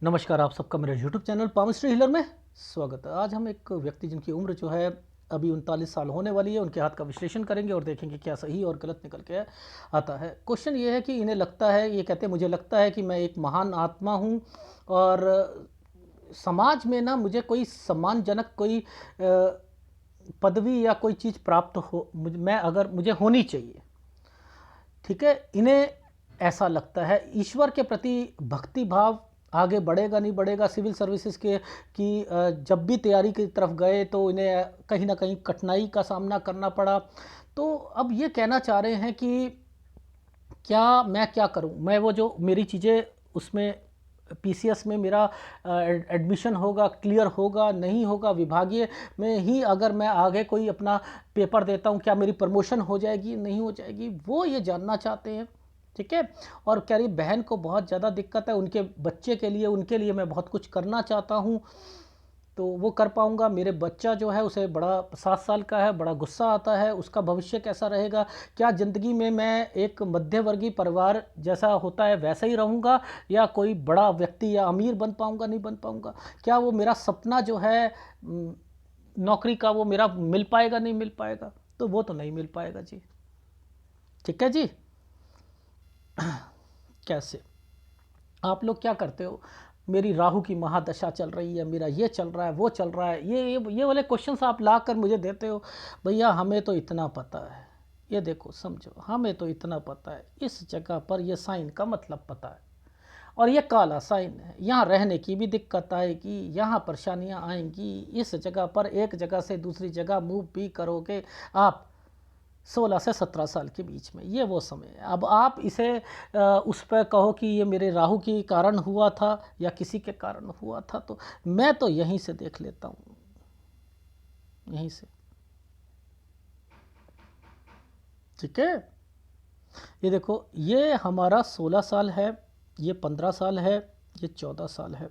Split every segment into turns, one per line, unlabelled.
नमस्कार, आप सबका मेरे यूट्यूब चैनल पामिस्ट्री हीलर में स्वागत है। आज हम एक व्यक्ति जिनकी उम्र जो है अभी 39 साल होने वाली है, उनके हाथ का विश्लेषण करेंगे और देखेंगे क्या सही और गलत निकल के आता है। क्वेश्चन ये है कि इन्हें लगता है, ये कहते हैं मुझे लगता है कि मैं एक महान आत्मा हूँ और समाज में ना मुझे कोई सम्मानजनक कोई पदवी या कोई चीज़ प्राप्त हो, मैं अगर मुझे होनी चाहिए। ठीक है, इन्हें ऐसा लगता है ईश्वर के प्रति भक्ति भाव आगे बढ़ेगा नहीं बढ़ेगा। सिविल सर्विसेज के की जब भी तैयारी की तरफ गए तो इन्हें कहीं ना कहीं कठिनाई का सामना करना पड़ा। तो अब ये कहना चाह रहे हैं कि मैं क्या करूं, मैं वो जो मेरी चीज़ें उसमें पीसीएस में मेरा एडमिशन होगा, क्लियर होगा नहीं होगा, विभागीय में ही अगर मैं आगे कोई अपना पेपर देता हूं, क्या मेरी प्रमोशन हो जाएगी नहीं हो जाएगी, वो ये जानना चाहते हैं। ठीक है, और कह रही बहन को बहुत ज़्यादा दिक्कत है, उनके बच्चे के लिए, उनके लिए मैं बहुत कुछ करना चाहता हूँ तो वो कर पाऊँगा। मेरे बच्चा जो है उसे बड़ा 7 साल का है, बड़ा गुस्सा आता है, उसका भविष्य कैसा रहेगा, क्या ज़िंदगी में मैं एक मध्यवर्गीय परिवार जैसा होता है वैसा ही रहूँगा या कोई बड़ा व्यक्ति या अमीर बन पाऊँगा नहीं बन पाऊँगा, क्या वो मेरा सपना जो है नौकरी का वो मेरा मिल पाएगा नहीं मिल पाएगा। तो वो तो नहीं मिल पाएगा जी। ठीक है जी। कैसे आप लोग क्या करते हो, मेरी राहु की महादशा चल रही है, मेरा ये चल रहा है वो चल रहा है, ये वाले क्वेश्चंस आप ला कर मुझे देते हो। भैया हमें तो इतना पता है, ये देखो समझो, हमें तो इतना पता है, इस जगह पर ये साइन का मतलब पता है और ये काला साइन है, यहाँ रहने की भी दिक्कत आएगी, यहाँ परेशानियाँ आएंगी, इस जगह पर एक जगह से दूसरी जगह मूव भी करोगे आप 16 से 17 साल के बीच में, ये वो समय है। अब आप इसे उस पर कहो कि ये मेरे राहु के कारण हुआ था या किसी के कारण हुआ था, तो मैं तो यहीं से देख लेता हूँ, यहीं से। ठीक है, ये देखो, ये हमारा 16 साल है, ये 15 साल है, ये 14 साल है।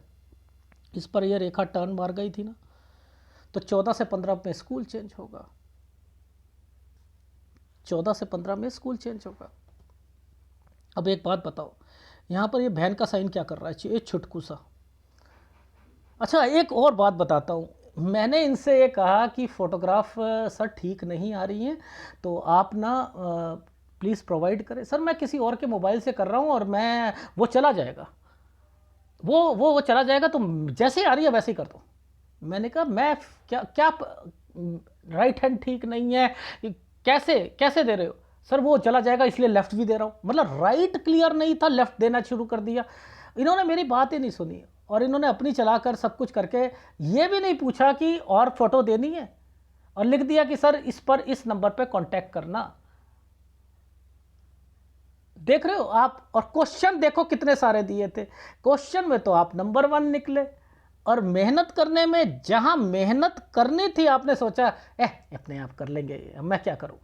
इस पर यह रेखा टर्न मार गई थी ना, तो 14 से 15 में स्कूल चेंज होगा, 14 से 15 में स्कूल चेंज होगा। अब एक बात बताओ, यहाँ पर ये बहन का साइन क्या कर रहा है, ये छुटकू सा। अच्छा, एक और बात बताता हूँ, मैंने इनसे ये कहा कि फ़ोटोग्राफ सर ठीक नहीं आ रही हैं, तो आप ना प्लीज़ प्रोवाइड करें। सर मैं किसी और के मोबाइल से कर रहा हूँ और मैं वो चला जाएगा, वो चला जाएगा, तो जैसे ही आ रही है वैसे ही कर दो। मैंने कहा मैं क्या क्या राइट हैंड ठीक नहीं है, कैसे कैसे दे रहे हो। सर वो चला जाएगा इसलिए लेफ्ट भी दे रहा हूँ, मतलब राइट क्लियर नहीं था, लेफ्ट देना शुरू कर दिया। इन्होंने मेरी बात ही नहीं सुनी और इन्होंने अपनी चलाकर सब कुछ करके ये भी नहीं पूछा कि और फोटो देनी है, और लिख दिया कि सर इस पर इस नंबर पर कांटेक्ट करना। देख रहे हो आप, और क्वेश्चन देखो कितने सारे दिए थे, क्वेश्चन में तो आप नंबर 1 निकले, और मेहनत करने में जहां मेहनत करनी थी आपने सोचा अपने आप कर लेंगे, मैं क्या करूं।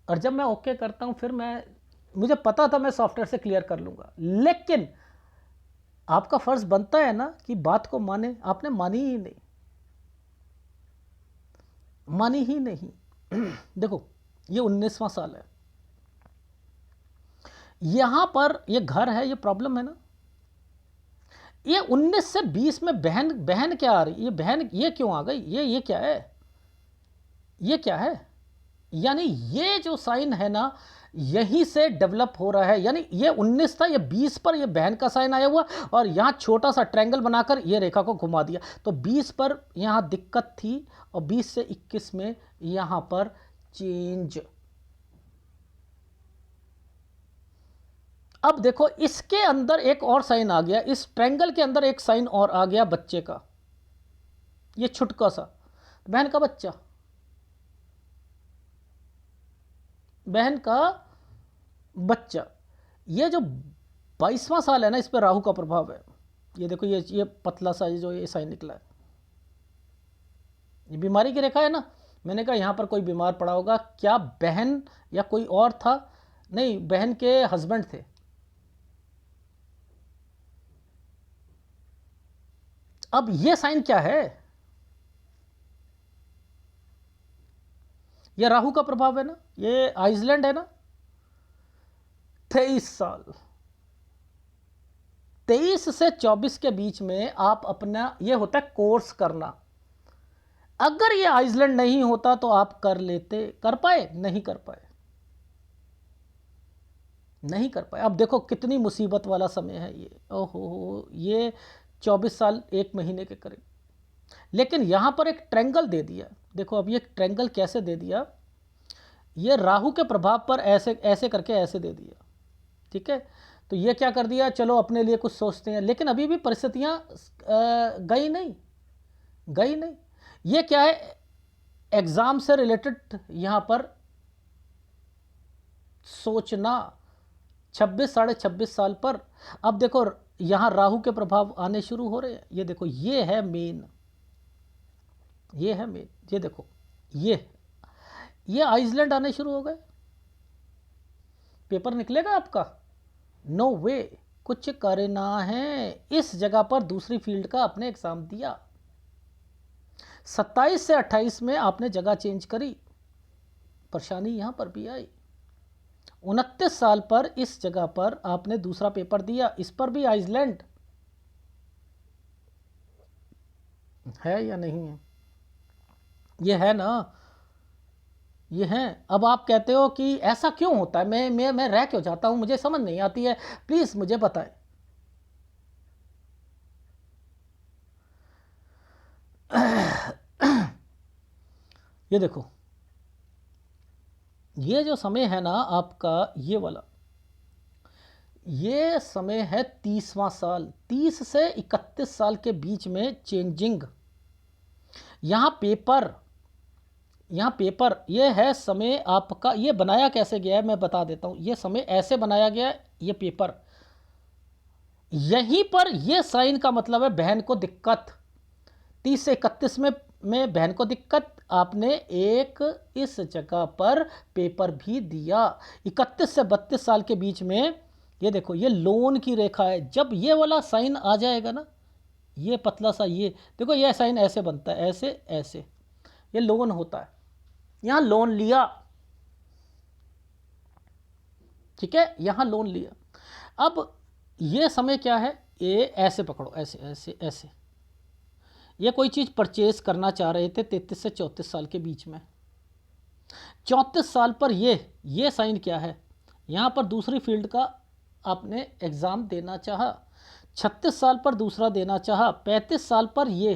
और जब मैं ओके करता हूं फिर मुझे पता था मैं सॉफ्टवेयर से क्लियर कर लूंगा, लेकिन आपका फर्ज बनता है ना कि बात को माने, आपने मानी ही नहीं, मानी ही नहीं। देखो ये 19वां साल है, यहां पर ये घर है, ये प्रॉब्लम है ना। ये 19 से 20 में बहन बहन क्या आ रही, ये बहन ये क्यों आ गई, ये क्या है, ये क्या है। यानी ये जो साइन है ना, यहीं से डेवलप हो रहा है। यानी ये 19 था, ये 20 पर ये बहन का साइन आया हुआ, और यहां छोटा सा ट्रायंगल बनाकर ये रेखा को घुमा दिया, तो 20 पर यहां दिक्कत थी और 20 से 21 में यहां पर चेंज। अब देखो इसके अंदर एक और साइन आ गया, इस ट्रायंगल के अंदर एक साइन और आ गया बच्चे का, ये छुटका सा, बहन का बच्चा, बहन का बच्चा। ये जो 22वां साल है ना, इस पर राहु का प्रभाव है। ये देखो ये पतला सा जो ये साइन निकला है, ये बीमारी की रेखा है ना। मैंने कहा यहां पर कोई बीमार पड़ा होगा, क्या बहन या कोई और था, नहीं बहन के हस्बैंड थे। अब ये साइन क्या है, ये राहु का प्रभाव है ना, ये आइसलैंड है ना। 23 साल, 23 से 24 के बीच में आप अपना, ये होता है कोर्स करना। अगर ये आइसलैंड नहीं होता तो आप कर लेते, कर पाए? नहीं कर पाए, नहीं कर पाए। अब देखो कितनी मुसीबत वाला समय है ये, ओहो, ये 24 साल 1 महीने के करीब। लेकिन यहाँ पर एक ट्रैंगल दे दिया, देखो अब ये ट्रैंगल कैसे दे दिया, ये राहु के प्रभाव पर ऐसे ऐसे करके ऐसे दे दिया, ठीक है। तो ये क्या कर दिया, चलो अपने लिए कुछ सोचते हैं, लेकिन अभी भी परिस्थितियाँ गई नहीं, गई नहीं। ये क्या है, एग्ज़ाम से रिलेटेड यहाँ पर सोचना 26 साढ़े 26 साल पर। अब देखो यहाँ राहु के प्रभाव आने शुरू हो रहे हैं, ये देखो ये है मेन, ये है मेन, ये देखो ये आइसलैंड आने शुरू हो गए। पेपर निकलेगा आपका, नो वे, कुछ करना है। इस जगह पर दूसरी फील्ड का आपने एग्जाम दिया, 27 से 28 में आपने जगह चेंज करी, परेशानी यहां पर भी आई। 29 साल पर इस जगह पर आपने दूसरा पेपर दिया, इस पर भी आइसलैंड है या नहीं है? ये है ना, ये है। अब आप कहते हो कि ऐसा क्यों होता है, मैं रह क्यों जाता हूं, मुझे समझ नहीं आती है, प्लीज मुझे बताएं। ये देखो, ये जो समय है ना आपका, ये वाला, ये समय है 30वां साल, 30 से 31 साल के बीच में चेंजिंग। यहाँ पेपर, यहाँ पेपर, ये है समय आपका। ये बनाया कैसे गया है मैं बता देता हूँ, ये समय ऐसे बनाया गया है, ये पेपर यहीं पर, ये साइन का मतलब है बहन को दिक्कत। 30 से 31 में बहन को दिक्कत, आपने एक इस जगह पर पेपर भी दिया। 31 से 32 साल के बीच में ये देखो, ये लोन की रेखा है। जब ये वाला साइन आ जाएगा ना, ये पतला सा, ये देखो ये साइन ऐसे बनता है, ऐसे ऐसे, ये लोन होता है। यहां लोन लिया, ठीक है, यहां लोन लिया। अब ये समय क्या है, ये ऐसे पकड़ो, ऐसे ऐसे ऐसे, ये कोई चीज़ परचेज करना चाह रहे थे 33 से 34 साल के बीच में। 34 साल पर ये साइन क्या है, यहाँ पर दूसरी फील्ड का आपने एग्ज़ाम देना चाहा। 36 साल पर दूसरा देना चाहा। 35 साल पर ये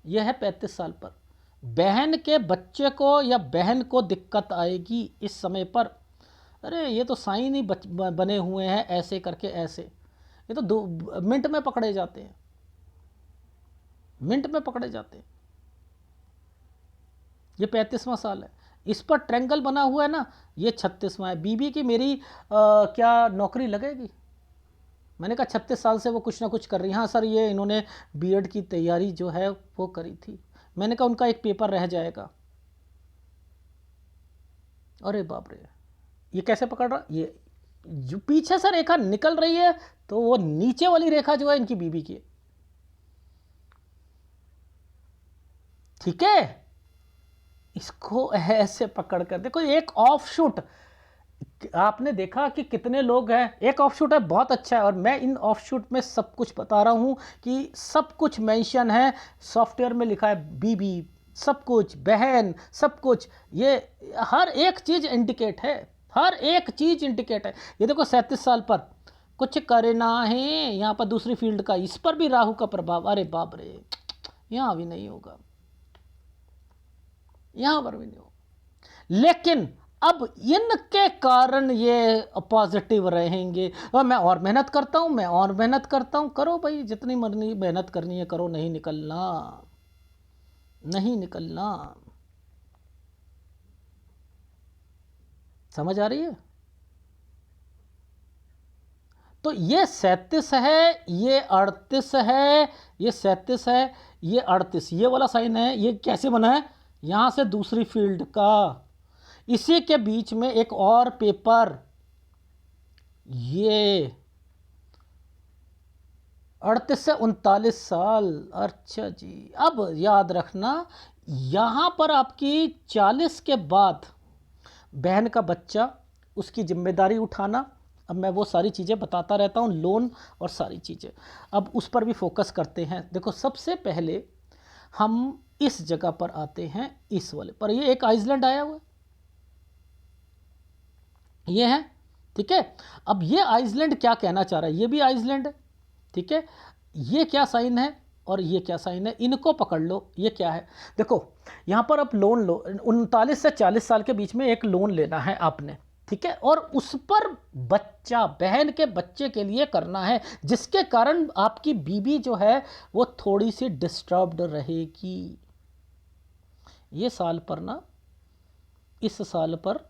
है 35 साल पर बहन के बच्चे को या बहन को दिक्कत आएगी इस समय पर। अरे ये तो साइन ही बने हुए हैं ऐसे करके ऐसे, ये तो 2 मिनट में पकड़े जाते हैं, मिनट में पकड़े जाते हैं। ये 35वां साल है, इस पर ट्रैंगल बना हुआ है ना, ये 36वां है। बीबी की मेरी क्या नौकरी लगेगी? मैंने कहा 36 साल से वो कुछ ना कुछ कर रही हैं। हाँ सर, ये इन्होंने बीएड की तैयारी जो है वो करी थी। मैंने कहा उनका एक पेपर रह जाएगा। अरे बाप रे, ये कैसे पकड़ रहा, ये जो पीछे से रेखा निकल रही है तो वो नीचे वाली रेखा जो है इनकी बीबी की है, ठीक है। इसको ऐसे पकड़ कर देखो, एक ऑफ शूट आपने देखा कि कितने लोग हैं। एक ऑफ शूट है, बहुत अच्छा है, और मैं इन ऑफ शूट में सब कुछ बता रहा हूं कि सब कुछ मेंशन है, सॉफ्टवेयर में लिखा है बीबी, सब कुछ बहन, सब कुछ, ये हर एक चीज इंडिकेट है, हर एक चीज इंडिकेट है। ये देखो 37 साल पर कुछ करना है, यहाँ पर दूसरी फील्ड का, इस पर भी राहु का प्रभाव। अरे बाप रे, यहाँ भी नहीं होगा, यहां पर भी नहीं हो। लेकिन अब इनके कारण ये पॉजिटिव रहेंगे, और मैं और मेहनत करता हूं, मैं और मेहनत करता हूं। करो भाई, जितनी मरनी मेहनत करनी है करो, नहीं निकलना, नहीं निकलना। समझ आ रही है? तो ये 37 है, ये 38 है, ये 37 है, ये 38, ये वाला साइन है। ये कैसे बना है, यहां से दूसरी फील्ड का, इसी के बीच में एक और पेपर, ये 38 से 39 साल। अच्छा जी, अब याद रखना, यहां पर आपकी 40 के बाद बहन का बच्चा, उसकी जिम्मेदारी उठाना, अब मैं वो सारी चीज़ें बताता रहता हूँ, लोन और सारी चीज़ें। अब उस पर भी फोकस करते हैं। देखो सबसे पहले हम इस जगह पर आते हैं, इस वाले पर। ये एक आइसलैंड आया हुआ है, ये है, ठीक है। अब ये आइसलैंड क्या कहना चाह रहा है, ये भी आइसलैंड है, ठीक है। ये क्या साइन है और ये क्या साइन है, इनको पकड़ लो। ये क्या है, देखो यहाँ पर आप लोन लो, 39 से 40 साल के बीच में एक लोन लेना है आपने, ठीक है। और उस पर बच्चा, बहन के बच्चे के लिए करना है, जिसके कारण आपकी बीबी जो है वो थोड़ी सी डिस्टर्ब्ड रहेगी। ये साल पर ना, इस साल पर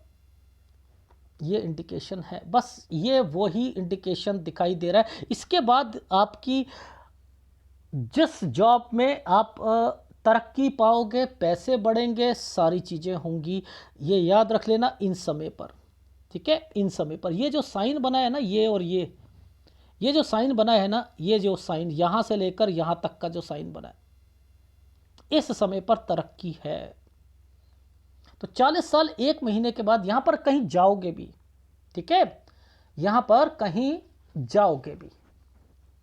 ये इंडिकेशन है, बस ये वही इंडिकेशन दिखाई दे रहा है। इसके बाद आपकी जिस जॉब में आप तरक्की पाओगे, पैसे बढ़ेंगे, सारी चीज़ें होंगी, ये याद रख लेना इन समय पर, ठीक है। इन समय पर ये जो साइन बना है ना, ये और ये जो साइन बना है ना, ये जो साइन यहाँ से लेकर यहाँ तक का जो साइन बना है, इस समय पर तरक्की है। तो 40 साल 1 महीने के बाद यहाँ पर कहीं जाओगे भी, ठीक है, यहाँ पर कहीं जाओगे भी,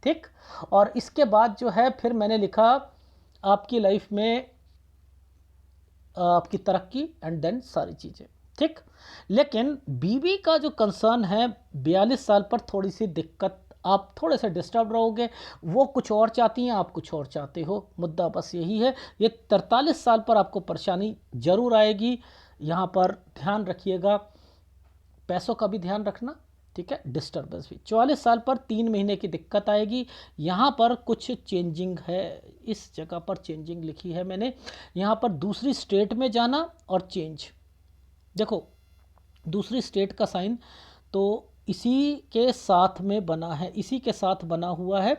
ठीक। और इसके बाद जो है फिर मैंने लिखा आपकी लाइफ में आपकी तरक्की एंड देन सारी चीज़ें, ठीक। लेकिन बीवी का जो कंसर्न है, 42 साल पर थोड़ी सी दिक्कत, आप थोड़े से डिस्टर्ब रहोगे। वो कुछ और चाहती हैं, आप कुछ और चाहते हो, मुद्दा बस यही है। ये 43 साल पर आपको परेशानी ज़रूर आएगी, यहाँ पर ध्यान रखिएगा, पैसों का भी ध्यान रखना, ठीक है। डिस्टर्बेंस भी 44 साल पर 3 महीने की दिक्कत आएगी। यहाँ पर कुछ चेंजिंग है, इस जगह पर चेंजिंग लिखी है मैंने, यहाँ पर दूसरी स्टेट में जाना और चेंज। देखो दूसरी स्टेट का साइन तो इसी के साथ में बना है, इसी के साथ बना हुआ है।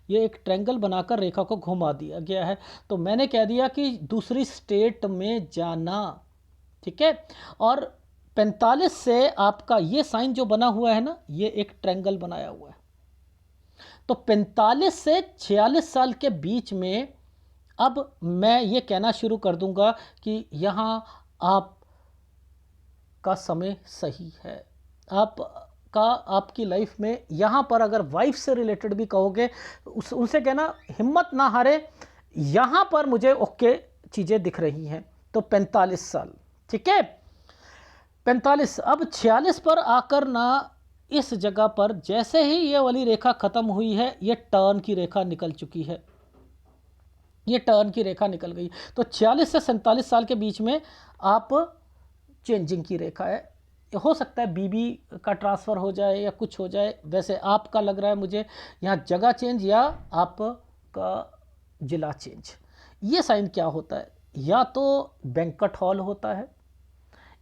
ये एक ट्रायंगल बनाकर रेखा को घुमा दिया गया है, तो मैंने कह दिया कि दूसरी स्टेट में जाना, ठीक है। और 45 से आपका ये साइन जो बना हुआ है ना, ये एक ट्रायंगल बनाया हुआ है। तो 45 से 46 साल के बीच में अब मैं ये कहना शुरू कर दूंगा कि यहाँ आप का समय सही है। आपकी लाइफ में यहाँ पर अगर वाइफ से रिलेटेड भी कहोगे, उनसे कहना हिम्मत ना हारे, यहाँ पर मुझे ओके चीज़ें दिख रही हैं। तो 45 साल, ठीक है, 45। अब 46 पर आकर ना, इस जगह पर जैसे ही ये वाली रेखा खत्म हुई है, ये टर्न की रेखा निकल चुकी है, ये टर्न की रेखा निकल गई। तो 46 से 47 साल के बीच में आप चेंजिंग की रेखा है। हो सकता है बीबी का ट्रांसफ़र हो जाए या कुछ हो जाए, वैसे आपका लग रहा है मुझे यहाँ जगह चेंज या आपका जिला चेंज। ये साइन क्या होता है, या तो बैंक्वेट हॉल होता है,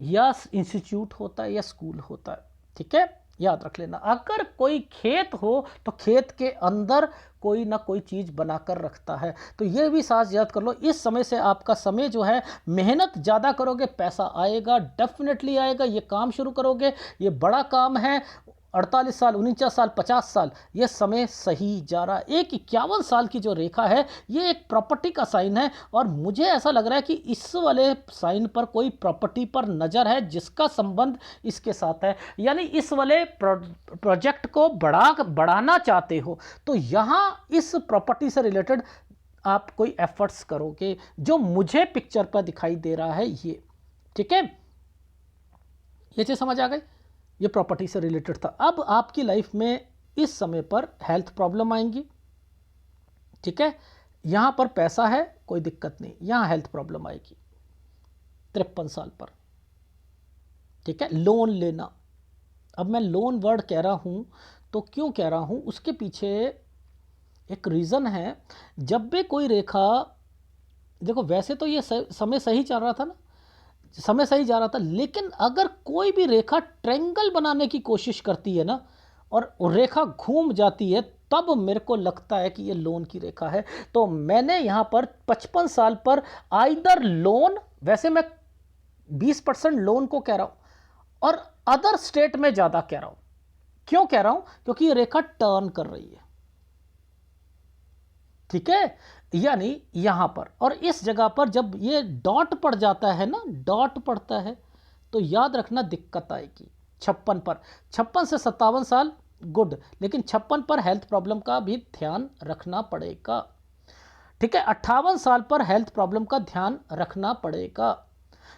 या इंस्टीट्यूट होता है, या स्कूल होता है, ठीक है, याद रख लेना। अगर कोई खेत हो तो खेत के अंदर कोई ना कोई चीज़ बनाकर रखता है, तो ये भी साथ याद कर लो। इस समय से आपका समय जो है, मेहनत ज़्यादा करोगे, पैसा आएगा, डेफिनेटली आएगा। ये काम शुरू करोगे, ये बड़ा काम है। 48 साल, 49 साल, 50 साल, ये समय सही जा रहा है। एक 51 साल की जो रेखा है, ये एक प्रॉपर्टी का साइन है, और मुझे ऐसा लग रहा है कि इस वाले साइन पर कोई प्रॉपर्टी पर नज़र है, जिसका संबंध इसके साथ है। यानी इस वाले प्रोजेक्ट को बढ़ाना चाहते हो, तो यहाँ इस प्रॉपर्टी से रिलेटेड आप कोई एफर्ट्स करोगे, जो मुझे पिक्चर पर दिखाई दे रहा है ये, ठीक है। ये चीज़ समझ आ गई, ये प्रॉपर्टी से रिलेटेड था। अब आपकी लाइफ में इस समय पर हेल्थ प्रॉब्लम आएंगी, ठीक है। यहां पर पैसा है, कोई दिक्कत नहीं, यहां हेल्थ प्रॉब्लम आएगी 53 साल पर, ठीक है। लोन लेना, अब मैं लोन वर्ड कह रहा हूं तो क्यों कह रहा हूं, उसके पीछे एक रीज़न है। जब भी कोई रेखा, देखो वैसे तो ये समय सही चल रहा था ना, समय सही जा रहा था, लेकिन अगर कोई भी रेखा ट्रायंगल बनाने की कोशिश करती है ना, और रेखा घूम जाती है, तब मेरे को लगता है कि ये लोन की रेखा है। तो मैंने यहाँ पर 55 साल पर आइदर लोन, वैसे मैं 20% लोन को कह रहा हूँ, और अदर स्टेट में ज़्यादा कह रहा हूँ। क्यों कह रहा हूँ, क्योंकि ये रेखा टर्न कर रही है, ठीक है। यानी यहां पर और इस जगह पर जब ये डॉट पड़ जाता है ना, डॉट पड़ता है, तो याद रखना दिक्कत आएगी। 56 पर, 56 से 57 साल गुड, लेकिन 56 पर हेल्थ प्रॉब्लम का भी ध्यान रखना पड़ेगा। ठीक है, 58 साल पर हेल्थ प्रॉब्लम का ध्यान रखना पड़ेगा।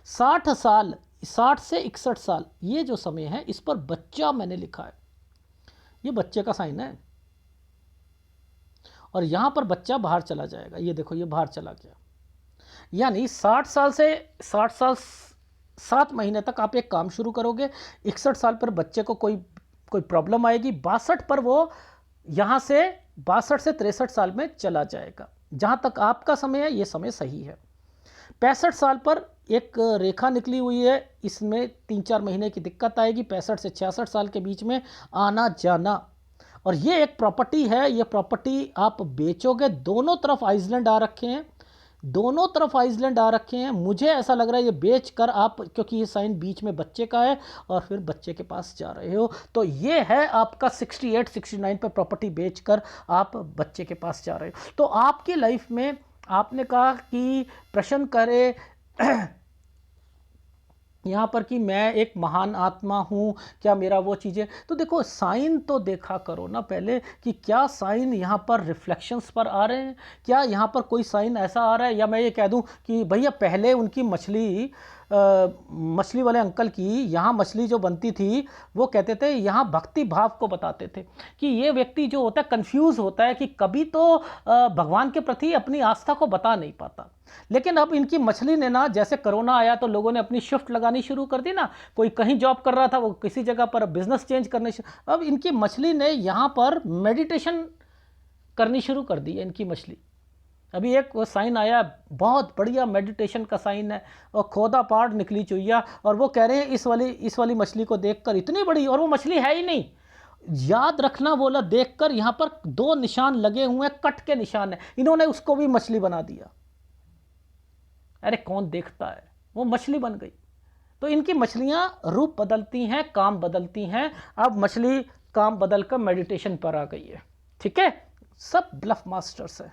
60 साल, 60 से 61 साल ये जो समय है, इस पर बच्चा मैंने लिखा है, ये बच्चे का साइन है, और यहां पर बच्चा बाहर चला जाएगा। ये देखो, ये बाहर चला गया। यानी 60 साल से 60 साल 7 महीने तक आप एक काम शुरू करोगे, 61 साल पर बच्चे को कोई प्रॉब्लम आएगी, 62 पर वो यहां से 62 से 63 साल में चला जाएगा। जहां तक आपका समय है, ये समय सही है। 65 साल पर एक रेखा निकली हुई है, इसमें 3-4 महीने की दिक्कत आएगी, 65 से 66 साल के बीच में आना जाना। और ये एक प्रॉपर्टी है, ये प्रॉपर्टी आप बेचोगे। दोनों तरफ आइसलैंड आ रखे हैं, दोनों तरफ आइसलैंड आ रखे हैं। मुझे ऐसा लग रहा है ये बेच कर आप, क्योंकि ये साइन बीच में बच्चे का है और फिर बच्चे के पास जा रहे हो, तो ये है आपका 68-69 पे प्रॉपर्टी बेचकर आप बच्चे के पास जा रहे हो। तो आपकी लाइफ में आपने कहा कि प्रश्न करे यहाँ पर कि मैं एक महान आत्मा हूँ, क्या मेरा वो चीज़ें, तो देखो साइन तो देखा करो ना पहले कि क्या साइन यहाँ पर रिफ्लेक्शंस पर आ रहे हैं, क्या यहाँ पर कोई साइन ऐसा आ रहा है, या मैं ये कह दूँ कि भैया पहले उनकी मछली वाले अंकल की यहाँ मछली जो बनती थी, वो कहते थे, यहाँ भक्ति भाव को बताते थे कि ये व्यक्ति जो होता है कंफ्यूज होता है कि कभी तो भगवान के प्रति अपनी आस्था को बता नहीं पाता। लेकिन अब इनकी मछली ने ना, जैसे कोरोना आया तो लोगों ने अपनी शिफ्ट लगानी शुरू कर दी ना, कोई कहीं जॉब कर रहा था वो किसी जगह पर बिजनेस चेंज करने, अब इनकी मछली ने यहाँ पर मेडिटेशन करनी शुरू कर दी है। इनकी मछली, अभी एक वो साइन आया, बहुत बढ़िया मेडिटेशन का साइन है, और खोदा पहाड़ निकली चुईया, और वो कह रहे हैं इस वाली मछली को देखकर, इतनी बड़ी, और वो मछली है ही नहीं। याद रखना बोला, देखकर यहाँ पर 2 निशान लगे हुए हैं, कट के निशान है, इन्होंने उसको भी मछली बना दिया। अरे कौन देखता है, वो मछली बन गई। तो इनकी मछलियां रूप बदलती हैं, काम बदलती हैं। अब मछली काम बदलकर मेडिटेशन पर आ गई है। ठीक है, सब ब्लफ मास्टर्स है।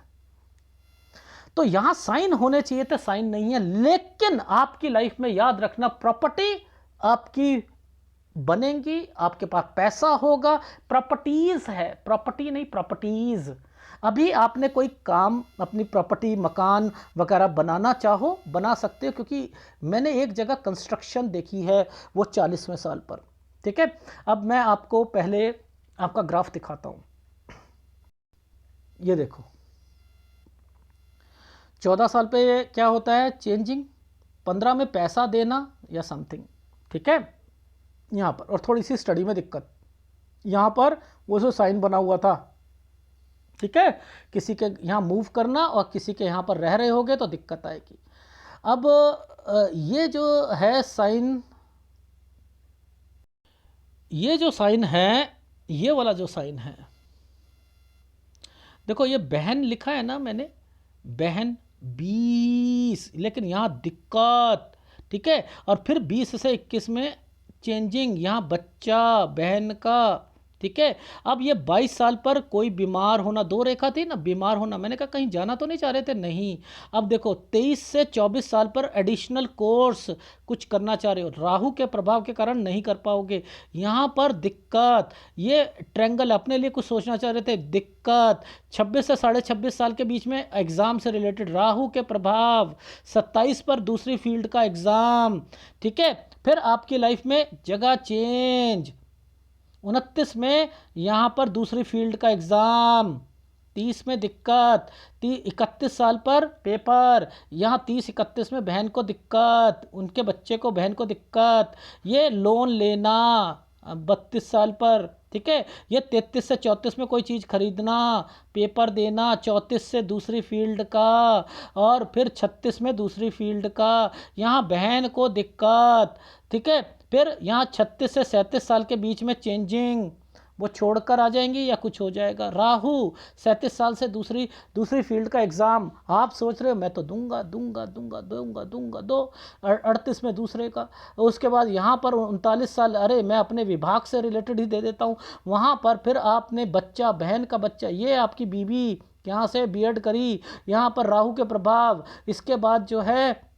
तो यहां साइन होने चाहिए थे, साइन नहीं है। लेकिन आपकी लाइफ में याद रखना, प्रॉपर्टी आपकी बनेगी, आपके पास पैसा होगा, प्रॉपर्टीज है, प्रॉपर्टी नहीं, प्रॉपर्टीज। अभी आपने कोई काम, अपनी प्रॉपर्टी, मकान वगैरह बनाना चाहो, बना सकते हो, क्योंकि मैंने एक जगह कंस्ट्रक्शन देखी है, वो 40वें साल पर। ठीक है, अब मैं आपको पहले आपका ग्राफ दिखाता हूं। ये देखो, 14 साल पे क्या होता है, चेंजिंग, 15 में पैसा देना या समथिंग। ठीक है, यहाँ पर, और थोड़ी सी स्टडी में दिक्कत, यहाँ पर वो जो साइन बना हुआ था, ठीक है, किसी के यहाँ मूव करना और किसी के यहाँ पर रह रहे होगे तो दिक्कत आएगी। अब ये जो है साइन, ये जो साइन है, ये वाला जो साइन है, देखो ये बहन लिखा है ना मैंने, बहन 20, लेकिन यहाँ दिक्कत। ठीक है, और फिर 20 से 21 में चेंजिंग, यहाँ बच्चा बहन का। ठीक है, अब ये 22 साल पर कोई बीमार होना, 2 रेखा थी ना, बीमार होना, मैंने कहा कहीं जाना तो नहीं चाह रहे थे, नहीं। अब देखो 23 से 24 साल पर एडिशनल कोर्स कुछ करना चाह रहे हो, राहु के प्रभाव के कारण नहीं कर पाओगे, यहाँ पर दिक्कत। ये ट्रैंगल अपने लिए कुछ सोचना चाह रहे थे, दिक्कत। 26 से 26.5 साल के बीच में एग्जाम से रिलेटेड राहु के प्रभाव, 27 पर दूसरी फील्ड का एग्जाम। ठीक है, फिर आपकी लाइफ में जगह चेंज, 29 में यहाँ पर दूसरी फील्ड का एग्ज़ाम, 30 में दिक्कत, 31 साल पर पेपर, यहाँ 30-31 में बहन को दिक्कत, उनके बच्चे को, बहन को दिक्कत, ये लोन लेना 32 साल पर। ठीक है, ये 33 से 34 में कोई चीज़ खरीदना, पेपर देना, 34 से दूसरी फील्ड का, और फिर 36 में दूसरी फील्ड का, यहाँ बहन को दिक्कत। ठीक है, फिर यहाँ 36 से 37 साल के बीच में चेंजिंग, वो छोड़कर आ जाएंगी या कुछ हो जाएगा। राहु 37 साल से दूसरी फील्ड का एग्ज़ाम, आप सोच रहे हो मैं तो दूंगा दूंगा दूंगा दूंगा दूंगा, 38 में दूसरे का। उसके बाद यहाँ पर 39 साल, अरे मैं अपने विभाग से रिलेटेड ही दे देता हूँ, वहाँ पर फिर आपने बच्चा, बहन का बच्चा, ये आपकी बीवी यहाँ से बीएड करी, यहाँ पर राहु के प्रभाव। इसके बाद जो है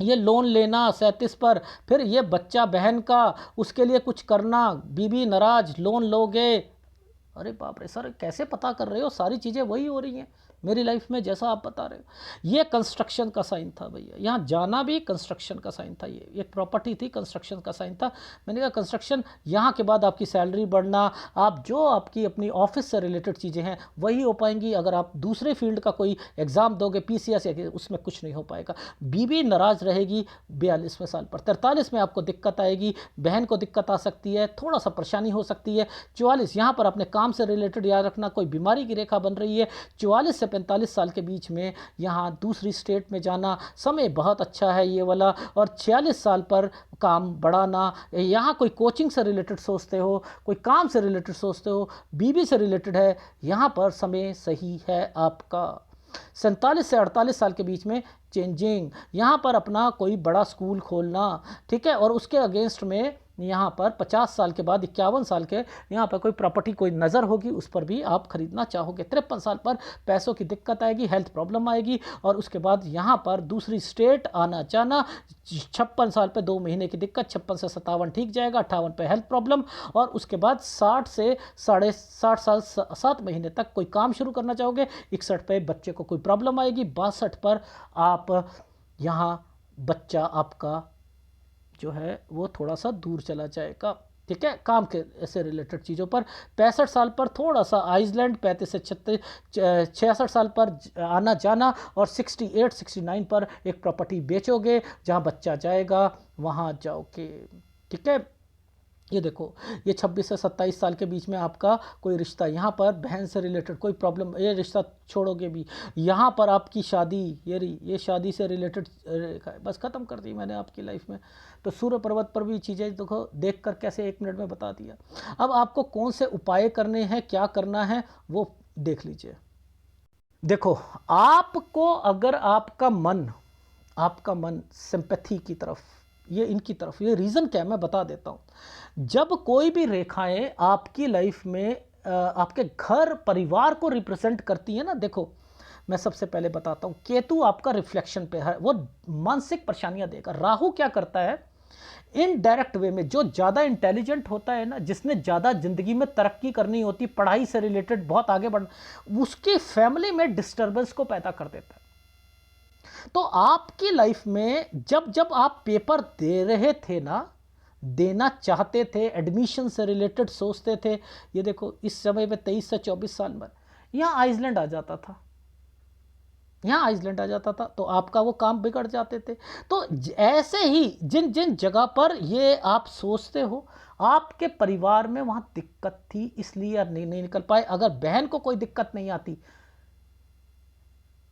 ये लोन लेना 37 पर, फिर ये बच्चा बहन का, उसके लिए कुछ करना, बीबी नाराज, लोन लोगे। अरे बाप रे सर, कैसे पता कर रहे हो? सारी चीज़ें वही हो रही हैं मेरी लाइफ में जैसा आप बता रहे हो। ये कंस्ट्रक्शन का साइन था भैया, यहाँ जाना भी कंस्ट्रक्शन का साइन था। ये एक प्रॉपर्टी थी, कंस्ट्रक्शन का साइन था। मैंने कहा कंस्ट्रक्शन, यहाँ के बाद आपकी सैलरी बढ़ना, आप जो आपकी अपनी ऑफिस से रिलेटेड चीज़ें हैं वही हो पाएंगी। अगर आप दूसरे फील्ड का कोई एग्ज़ाम दोगे, PCS या उसमें कुछ नहीं हो पाएगा। बीबी नाराज़ रहेगी 42वें साल पर। 43 में आपको दिक्कत आएगी, बहन को दिक्कत आ सकती है, थोड़ा सा परेशानी हो सकती है। 44 यहाँ पर अपने काम से रिलेटेड याद रखना, कोई बीमारी की रेखा बन रही है। 44 से 45 साल के बीच में यहाँ दूसरी स्टेट में जाना, समय बहुत अच्छा है ये वाला। और 46 साल पर काम बढ़ाना, यहाँ कोई कोचिंग से रिलेटेड सोचते हो, कोई काम से रिलेटेड सोचते हो, बीबी से रिलेटेड है, यहाँ पर समय सही है आपका। 47 से 48 साल के बीच में चेंजिंग, यहाँ पर अपना कोई बड़ा स्कूल खोलना, ठीक है। और उसके अगेंस्ट में यहाँ पर 50 साल के बाद 51 साल के यहाँ पर कोई प्रॉपर्टी कोई नज़र होगी, उस पर भी आप खरीदना चाहोगे। 53 साल पर पैसों की दिक्कत आएगी, हेल्थ प्रॉब्लम आएगी। और उसके बाद यहाँ पर दूसरी स्टेट आना जाना, 56 साल पे 2 महीने की दिक्कत, 56 से 57 ठीक जाएगा, 58 पे हेल्थ प्रॉब्लम। और उसके बाद 60 से 60.5 साल 7 महीने तक कोई काम शुरू करना चाहोगे, 61 पे बच्चे को कोई प्रॉब्लम आएगी, 62 पर आप यहाँ बच्चा आपका जो है वो थोड़ा सा दूर चला जाएगा, ठीक है, काम के ऐसे रिलेटेड चीज़ों पर। 65 साल पर थोड़ा सा आइसलैंड, 35 से 66 साल पर आना जाना। और 68 69 पर एक प्रॉपर्टी बेचोगे, जहाँ बच्चा जाएगा वहाँ जाओगे, ठीक है। ये देखो, ये 26 से 27 साल के बीच में आपका कोई रिश्ता, यहाँ पर बहन से रिलेटेड कोई प्रॉब्लम, ये रिश्ता छोड़ोगे भी। यहाँ पर आपकी शादी, ये शादी से रिलेटेड बस ख़त्म कर दी मैंने आपकी लाइफ में। तो सूर्य पर्वत पर भी चीज़ें देखो, देख कर कैसे 1 मिनट में बता दिया। अब आपको कौन से उपाय करने हैं, क्या करना है वो देख लीजिए। देखो, आपको अगर आपका मन सिंपैथी की तरफ, ये इनकी तरफ, ये रीज़न क्या है मैं बता देता हूँ। जब कोई भी रेखाएं आपकी लाइफ में आपके घर परिवार को रिप्रेजेंट करती है ना, देखो मैं सबसे पहले बताता हूँ, केतु आपका रिफ्लेक्शन पे है, वो मानसिक परेशानियां देगा। राहु क्या करता है, इनडायरेक्ट वे में, जो ज़्यादा इंटेलिजेंट होता है ना, जिसने ज़्यादा ज़िंदगी में तरक्की करनी होती, पढ़ाई से रिलेटेड बहुत आगे बढ़, उसकी फैमिली में डिस्टर्बेंस को पैदा कर देता है। तो आपकी लाइफ में जब जब आप पेपर दे रहे थे ना, देना चाहते थे, एडमिशन से रिलेटेड सोचते थे, ये देखो इस समय में 23 से 24 साल में यहाँ आइसलैंड आ जाता था, यहाँ आइसलैंड आ जाता था, तो आपका वो काम बिगड़ जाते थे। तो ऐसे ही जिन जिन जगह पर ये आप सोचते हो, आपके परिवार में वहाँ दिक्कत थी, इसलिए आप नहीं निकल पाए। अगर बहन को कोई दिक्कत नहीं आती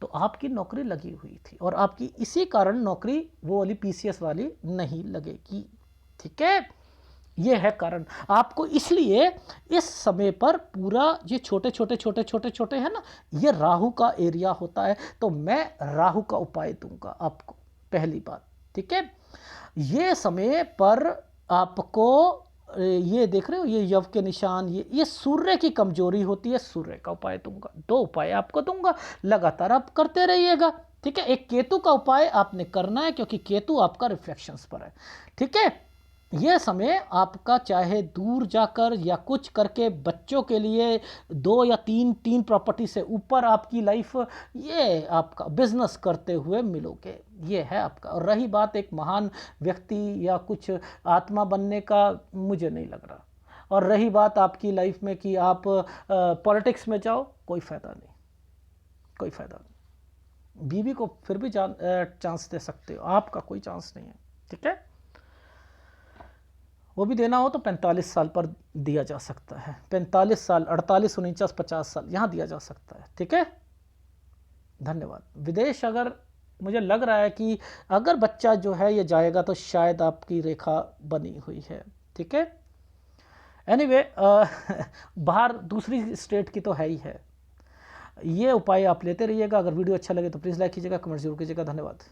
तो आपकी नौकरी लगी हुई थी, और आपकी इसी कारण नौकरी वो वाली PCS वाली नहीं लगेगी, ठीक है। ये है कारण आपको, इसलिए इस समय पर पूरा ये छोटे छोटे है ना, ये राहु का एरिया होता है। तो मैं राहु का उपाय दूंगा आपको, पहली बात, ठीक है। ये समय पर आपको, ये देख रहे हो, ये यव के निशान, ये सूर्य की कमजोरी होती है, सूर्य का उपाय दूंगा। 2 उपाय आपको दूंगा, लगातार आप करते रहिएगा, ठीक है। एक केतु का उपाय आपने करना है, क्योंकि केतु आपका रिफ्लेक्शंस पर है, ठीक है। यह समय आपका चाहे दूर जाकर या कुछ करके बच्चों के लिए 2 या 3 प्रॉपर्टी से ऊपर आपकी लाइफ, ये आपका बिजनेस करते हुए मिलोगे, ये है आपका। और रही बात एक महान व्यक्ति या कुछ आत्मा बनने का, मुझे नहीं लग रहा। और रही बात आपकी लाइफ में कि आप पॉलिटिक्स में जाओ, कोई फ़ायदा नहीं, कोई फ़ायदा नहीं। बीवी को फिर भी चांस दे सकते हो, आपका कोई चांस नहीं है, ठीक है। वो भी देना हो तो 45 साल पर दिया जा सकता है, 45 साल, 48, 49, 50 साल यहाँ दिया जा सकता है, ठीक है। धन्यवाद। विदेश, अगर मुझे लग रहा है कि अगर बच्चा जो है ये जाएगा तो शायद आपकी रेखा बनी हुई है, ठीक है। एनीवे, बाहर दूसरी स्टेट की तो है ही है। ये उपाय आप लेते रहिएगा। अगर वीडियो अच्छा लगे तो प्लीज़ लाइक कीजिएगा, कमेंट जरूर कीजिएगा। धन्यवाद।